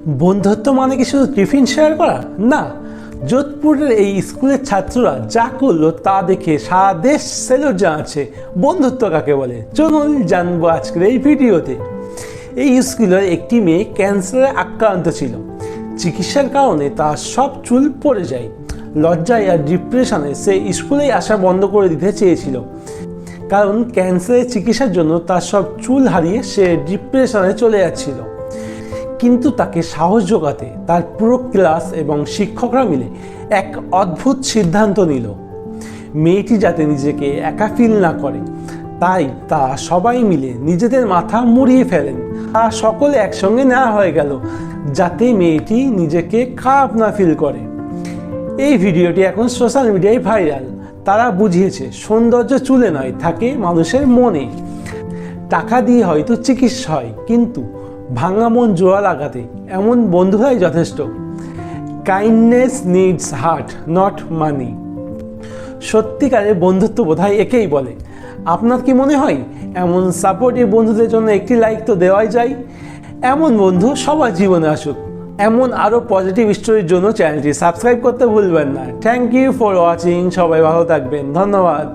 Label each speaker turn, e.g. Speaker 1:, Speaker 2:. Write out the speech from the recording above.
Speaker 1: বন্ধুত্ব মানে কি শুধু টিফিন শেয়ার করা? না, যোধপুরের এই স্কুলের ছাত্ররা যা করলো তা দেখে সারা দেশ সেলুট জানাচ্ছে। বন্ধুত্ব কাকে বলে চলুন জানবো আজকের এই ভিডিওতে। এই স্কুলের একটি মেয়ে ক্যান্সারে আক্রান্ত ছিল। চিকিৎসার কারণে তার সব চুল পড়ে যায়। লজ্জায় আর ডিপ্রেশনে সে স্কুলেই আসা বন্ধ করে দিতে চেয়েছিল, কারণ ক্যান্সারের চিকিৎসার জন্য তার সব চুল হারিয়ে সে ডিপ্রেশনে চলে যাচ্ছিল। কিন্তু তাকে সাহস জোগাতে তার পুরো ক্লাস এবং শিক্ষকরা মিলে এক অদ্ভুত সিদ্ধান্ত নিল। মেয়েটি যাতে নিজেকে একা ফিল না করে, তাই তা সবাই মিলে নিজেদের মাথা মুড়িয়ে ফেলেন। তা সকলে একসঙ্গে নেওয়া হয়ে গেল যাতে মেয়েটি নিজেকে খারাপ না ফিল করে। এই ভিডিওটি এখন সোশ্যাল মিডিয়ায় ভাইরাল। তারা বুঝিয়েছে সৌন্দর্য চুলে নয়, থাকে মানুষের মনে। টাকা দিয়ে হয়তো চিকিৎসা হয়, কিন্তু ভাঙা মন জোড়া লাগাতে এমন বন্ধুরাই যথেষ্ট। কাইন্ডনেস নিডস হার্ট, নট মানি। সত্যিকারের বন্ধুত্ব বোধহয় একেই বলে। আপনার কি মনে হয়? এমন সাপোর্টিভ বন্ধুদের জন্য একটি লাইক তো দেওয়াই যায়। এমন বন্ধু সবার জীবনে আসুক। এমন আরও পজিটিভ স্টোরির জন্য চ্যানেলটি সাবস্ক্রাইব করতে ভুলবেন না। Thank you for watching. সবাই ভালো থাকবেন। ধন্যবাদ।